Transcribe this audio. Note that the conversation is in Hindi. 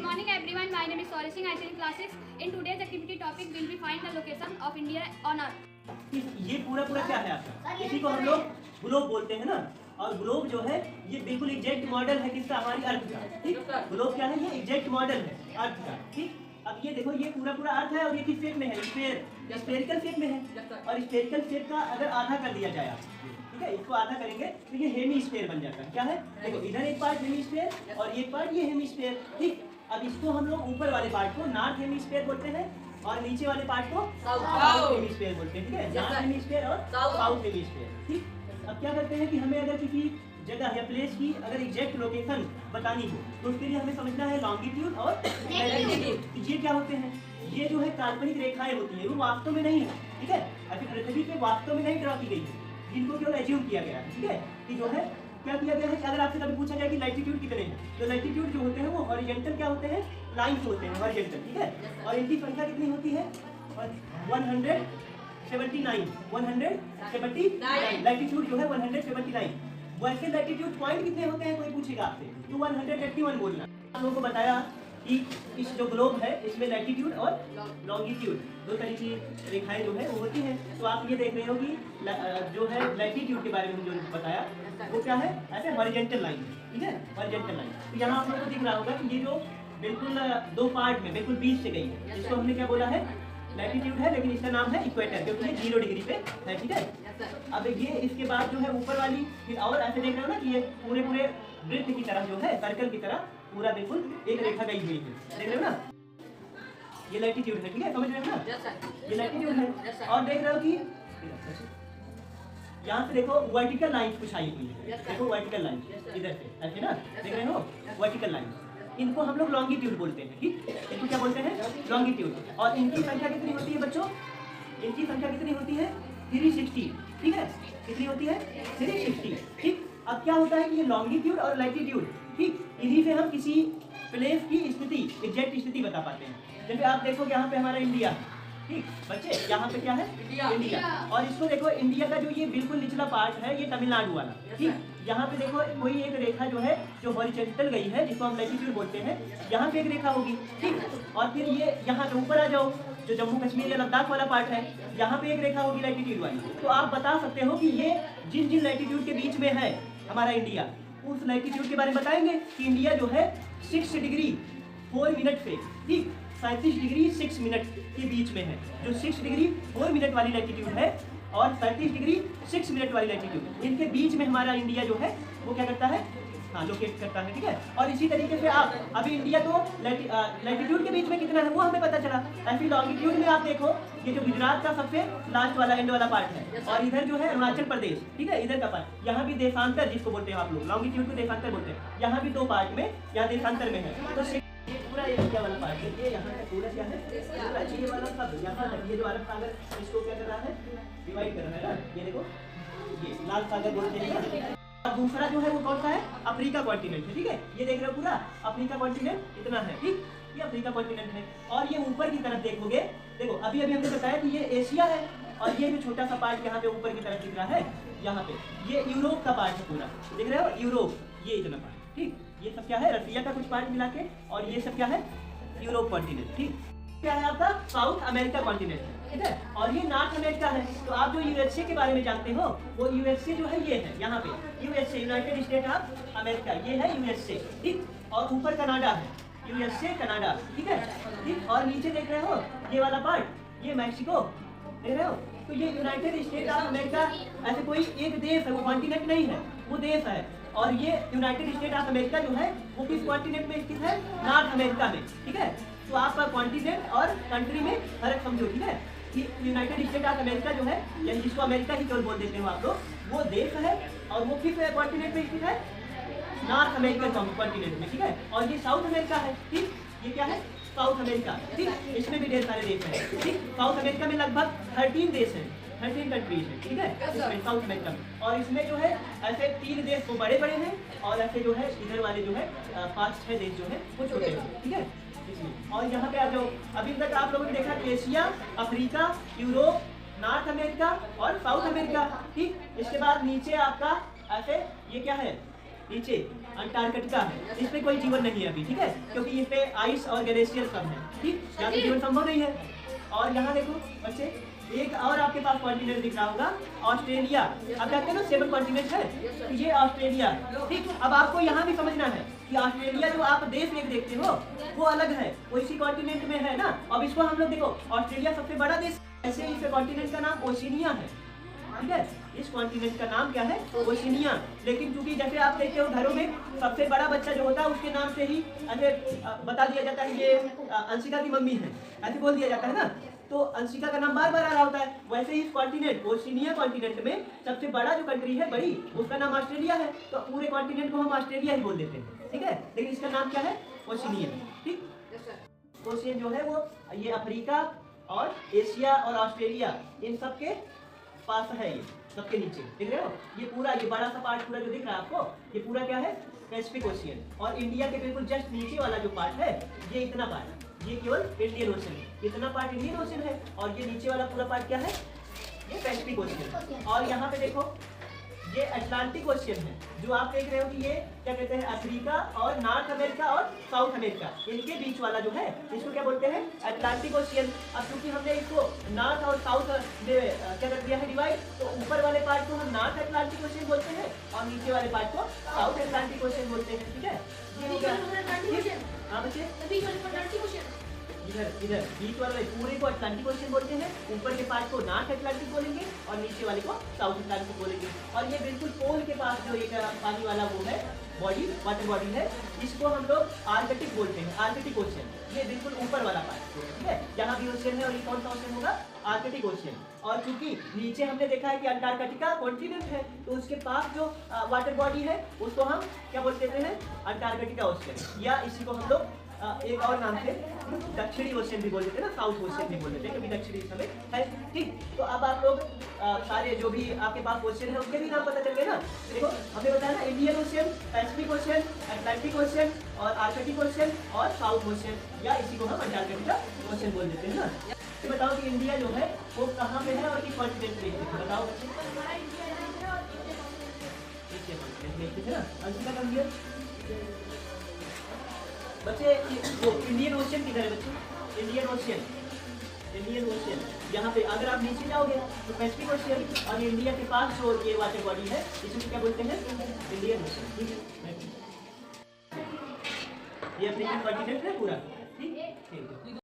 Good morning everyone. My name is Sauri Singh. I am in class 6. In today's activity topic will be find the location of India on Earth. ये पूरा क्या है आपका? इसी को हम लोग ग्लोब बोलते हैं ना। और ग्लोब जो है ये बिल्कुल एग्जैक्ट मॉडल है किसका? हमारी अर्थ का। ठीक, ग्लोब क्या है? ये एग्जैक्ट मॉडल है अर्थ का। ठीक, अब ये देखो ये पूरा अर्थ है और ये किस शेप में है? स्फेरिकल शेप में है। और स्फेरिकल शेप का अगर आधा कर दिया जाए, ठीक है, इसको आधा करेंगे तो ये हेमीस्फीयर बन जाता है। क्या है? देखो इधर एक पार्ट हेमीस्फीयर और एक पार्ट ये हेमीस्फीयर। ठीक, अब इसको हम लोग ऊपर वाले पार्ट को नॉर्थ हेमीस्फीयर बोलते हैं और नीचे वाले पार्ट को साउथ हेमीस्फीयर बोलते हैं। ठीक है, नॉर्थ हेमीस्फीयर और साउथ हेमीस्फीयर। ठीक, अब क्या करते हैं कि हमें अगर किसी जगह या प्लेस की अगर एग्जैक्ट लोकेशन बतानी हो तो उसके लिए हमें समझना है लॉन्गिट्यूड और लैटिट्यूड। ये क्या होते हैं? ये जो है काल्पनिक रेखाएं होती है, वो वास्तव में नहीं है। ठीक है, अभी पृथ्वी पे वास्तव में नहीं ड्रा की गई है, जिनको केवल एज्यूम किया गया है। ठीक है, कि जो है क्या किया गया है कि अगर आपसे कभी पूछा जाए कि लैटिट्यूड कितने हैं, तो लैटिट्यूड जो होते हैं वो हॉरिजॉन्टल क्या होते हैं? लाइंस होते हैं, हॉरिजॉन्टल। ठीक है, और इनकी संख्या कितनी होती है? 179 लैटिट्यूड जो है 179। वैसे लैटिट्यूड पॉइंट कितने होते हैं कोई पूछेगा आपसे तो 181 बोलना। आप लोगों को बताया कि इस जो ग्लोब है इसमें लैटिट्यूड और लॉन्गिट्यूड दो तरह की रेखाएं जो है वो होती हैं। तो आप ये देख रहे हो कि जो है लैटिट्यूड के बारे में जो बताया वो क्या है? ऐसे हॉरिजॉन्टल लाइन। ठीक है, हॉरिजॉन्टल लाइन। तो यहाँ आप लोगों को दिख रहा होगा कि ये जो बिल्कुल दो पार्ट में बिल्कुल बीच से गई है, जिसको हमने क्या बोला है? लैटिट्यूड है, लेकिन इसका नाम है इक्वेटर क्योंकि ये 0 डिग्री पे है। ठीक है, अब ये इसके बाद जो है ऊपर वाली फिर और ऐसे देख रहे हो ना कि ये पूरे वृत्त की तरह जो है सर्कल की तरह पूरा बिल्कुल एक रेखा गई हुई है। देख रहे हो ना, ये लैटिट्यूड है। ठीक है, समझ रहे हो ना, ये लैटिट्यूड है। और देख रहे हो कि यहाँ से देखो वर्टिकल लाइन कुछ आई हुई है। देखो वर्टिकल लाइन इधर से ऐसे ना, देख रहे हो वर्टिकल लाइन, इनको हम लोग लॉन्गिट्यूड बोलते हैं। ठीक, इनको क्या बोलते हैं? लॉन्गिट्यूड। और इनकी संख्या कितनी होती है बच्चों? इनकी संख्या कितनी होती है? 360। ठीक है, कितनी होती है? 360। ठीक, अब क्या होता है कि ये लॉन्गिट्यूड और लैटिट्यूड, ठीक, इन्हीं से हम किसी प्लेस की स्थिति एग्जैक्ट स्थिति बता पाते हैं। जैसे आप देखो यहाँ पे हमारा इंडिया है। ठीक बच्चे, यहाँ पे क्या है? इंडिया। और इसको देखो इंडिया का जो ये बिल्कुल निचला पार्ट है ये तमिलनाडु वाला। ठीक, यहाँ पे देखो कोई एक रेखा जो है जो हॉरिजॉन्टल गई है जिसको हम लैटिट्यूड बोलते हैं, यहाँ पे एक रेखा होगी। ठीक, और फिर ये यहाँ पे ऊपर आ जाओ जो जम्मू कश्मीर या लद्दाख वाला पार्ट है, यहाँ पे एक रेखा होगी लैटिट्यूड वाली। तो आप बता सकते हो कि ये जिन लैटिट्यूड के बीच में है हमारा इंडिया, उस लैटिट्यूड के बारे में बताएंगे कि इंडिया जो है 6 डिग्री 4 मिनट से, ठीक, 37 डिग्री 6 मिनट के बीच में है। जो 6 डिग्री 4 मिनट वाली लैटिट्यूड है और 37 डिग्री 6 मिनट वाली लैटिट्यूड, इनके बीच में हमारा इंडिया जो है वो क्या करता है? हाँ, लोकेट करता है। ठीक है, और इसी तरीके से आप अभी इंडिया तो लैटिट्यूड के बीच में कितना है वो हमें पता चला। ऐसी लॉन्गिट्यूड में आप देखो ये जो गुजरात का सबसे लास्ट वाला एंड वाला पार्ट है और इधर जो है अरुणाचल प्रदेश। ठीक है, इधर का पार्ट, यहाँ भी देशांतर जिसको बोलते हैं आप लोग, लॉन्गिट्यूड को देशांतर बोलते हैं। यहाँ भी दो पार्ट में, यहाँ देशांतर में है। तो पूरा एरिया वाला पार्ट है, ये यहाँ का पूरा क्या है? ये वाला सब यहाँ तक, ये जो अरब सागर इसको क्या कर रहा है? डिवाइड कर रहा है ना। ये देखो ये लाल सागर बोलते हैं। और दूसरा जो है वो कौन सा है? अफ्रीका कॉन्टिनेंट है। ठीक है, ये देख रहे हो पूरा अफ्रीका कॉन्टिनेंट इतना है। ठीक, ये अफ्रीका कॉन्टिनेंट है। और ये ऊपर की तरफ देखोगे, देखो अभी हमने बताया कि ये एशिया है और ये जो छोटा सा पार्ट यहाँ पे ऊपर की तरफ दिख रहा है, यहाँ पे ये यूरोप का पार्ट है पूरा। देख रहे हो यूरोप, ये इतना पार्ट। ठीक, ये सब क्या है? रसिया का कुछ पार्ट मिला के, और ये सब क्या है? Europe continent. ठीक, क्या है आपका? साउथ अमेरिका कॉन्टिनेंट है। ठीक है, और ये नॉर्थ अमेरिका है। तो आप जो यूएसए के बारे में जानते हो वो यूएसए जो है ये है, यहाँ पे USA, United state of America, ये है यूएसए। ठीक, और ऊपर कनाडा है, यूएसए कनाडा। ठीक है, ठीक, और नीचे देख रहे हो ये वाला पार्ट, ये मैक्सिको, देख रहे हो? तो ये यूनाइटेड स्टेट ऑफ अमेरिका ऐसे कोई एक देश है, वो कॉन्टिनेंट नहीं है, वो देश है। और ये यूनाइटेड स्टेट ऑफ अमेरिका जो है वो किस कॉन्टिनेंट में स्थित है? नॉर्थ अमेरिका में। ठीक है, तो आपका कॉन्टिनेंट और कंट्री में फर्क समझो। ठीक है, कि यूनाइटेड स्टेट ऑफ अमेरिका जो है, यानी जिसको अमेरिका ही केवल बोल देते हो आप लोग, वो देश है और वो किस कॉन्टिनेंट में स्थित है? नॉर्थ अमेरिकन कॉन्टिनेंट में। ठीक है, और ये साउथ अमेरिका है। ठीक, ये क्या है? South America. ठीक, इसमें भी ढेर सारे देश हैं। ठीक, साउथ अमेरिका में लगभग 13 देश हैं, 13 कंट्रीज हैं। ठीक है, इसमें साउथ अमेरिका में। और इसमें जो है ऐसे 3 देश वो बड़े बड़े हैं और ऐसे जो है इधर वाले जो है 5-6 देश जो है वो छोटे हैं। ठीक है, और यहाँ पे आ जाओ, अभी तक आप लोगों ने देखा Asia, Africa, Europe, north America और साउथ अमेरिका। ठीक, इसके बाद नीचे आपका ऐसे ये क्या है? नीचे अंटार्कटिका है, इस पे कोई जीवन नहीं है अभी, ठीक है, क्योंकि इस पे आइस और ग्लेशियर सब है, ठीक, यहाँ पे जीवन संभव नहीं है। और यहाँ देखो बच्चे, एक और आपके पास कॉन्टिनेंट दिख रहा होगा, ऑस्ट्रेलिया। अब कहते हैं ना 7 कॉन्टिनेंट है, तो ये ऑस्ट्रेलिया, ठीक। अब आपको यहाँ भी समझना है कि ऑस्ट्रेलिया जो आप देश में देखते हो वो अलग है, वो इसी कॉन्टिनेंट में है ना। अब इसको हम लोग देखो, ऑस्ट्रेलिया सबसे बड़ा देश, ऐसे इस कॉन्टिनेंट का नाम ओशिनिया है, ठीक है। इस कॉन्टिनेंट का नाम क्या है? ओशिनिया। लेकिन चूंकि जैसे आप देखते हो घरों में सबसे बड़ा बच्चा जो होता है उसके नाम से ही बता दिया जाता है ये अंशिका की मम्मी है, ऐसे बोल दिया जाता है ना, तो अंशिका का नाम बार बार आ रहा होता है। वैसे ही इस कॉन्टिनेंट ओशिनिया कॉन्टिनेंट में सबसे बड़ा जो कंट्री है बड़ी, उसका नाम ऑस्ट्रेलिया है, तो पूरे कॉन्टिनेंट को हम ऑस्ट्रेलिया ही बोल देते हैं, ठीक है। लेकिन इसका नाम क्या है? ओशिनिया, ठीक। ओशियन जो है वो ये अफ्रीका और एशिया और ऑस्ट्रेलिया इन सब के पास है, ये सबके नीचे देख रहे हो, ये पूरा ये बड़ा सा पार्ट पूरा जो दिख रहा है आपको, ये पूरा क्या है? Pacific ocean. और इंडिया के बिल्कुल जस्ट नीचे वाला जो पार्ट है, ये इतना पार्ट, ये केवल इंडियन ओशन है, इतना पार्ट इंडियन ओशन है, और ये नीचे वाला पूरा पार्ट क्या है? ये पैसिफिक ओशियन। और यहाँ पे देखो ये अटलांटिक ओशियन है, जो आप देख रहे हो कि ये क्या कहते हैं, अफ्रीका और नॉर्थ अमेरिका और साउथ अमेरिका इनके बीच वाला जो है, इसको क्या बोलते हैं? Atlantic ocean. अब क्योंकि हमने इसको नॉर्थ और साउथ में क्या कर दिया है डिवाइड, तो ऊपर वाले पार्ट को हम नॉर्थ अटलांटिक ओशियन बोलते हैं और नीचे वाले पार्ट को साउथ अटलांटिक ओशियन बोलते हैं, ठीक है। ये हो गया। हाँ बच्चे, इधर बीच वाले पूरे को अटलांटिक ओशियन बोलते हैं, ऊपर के पार्ट को नॉर्थ अटलांटिक बोलेंगे और नीचे वाले को साउथ अटलांटिक बोलेंगे। और ये बिल्कुल पोल के पास जो एक पानी वाला वो है बॉडी, वाटर बॉडी है, इसको हम लोग आर्कटिक बोलते हैं, आर्कटिक ओशियन। ये बिल्कुल ऊपर वाला पार्ट, ठीक है, जहाँ भी ओशियन है। और ये कौन सा ओशियन होगा? Arctic ocean. और चूंकि नीचे हमने देखा है कि अंटार्कटिका कॉन्टिनेंट है, तो उसके पास जो वाटर बॉडी है उसको हम क्या बोलते हैं? अंटार्कटिका ओशियन, या इसी को हम लोग एक और नाम से दक्षिणी ओशियन भी बोल देते हैं ना, साउथ ओशियन भी बोल देते हैं, क्योंकि दक्षिणी समय है, ठीक। तो अब आप लोग सारे जो भी आपके पास ओशियन है उसके भी नाम पता चल गए ना। देखो हमें बताया ना, Indian ocean, Pacific ocean, Atlantic ocean और आर्कटिक ओशियन और साउथ ओशियन, या इसी को हम अंटार्कटिका ओशियन बोल देते हैं ना। तो बताओ कि इंडिया जो है वो कहाँ पे है और किस कॉन्टिनेंट में है? बताओ बच्चे, अंशिका कम दिया बच्चे। वो इंडियन ओशियन किधर है बच्चे? इंडियन ओशियन, इंडियन ओशियन यहाँ पे अगर आप नीचे जाओगे तो पैसिफिक ओशियन, और इंडिया के पास जो ये वाटर बॉडी है इसको क्या बोलते हैं? इंडियन ओशियन, ठीक है। ये अफ्रीकन कॉन्टिनेंट है पूरा, ठीक है।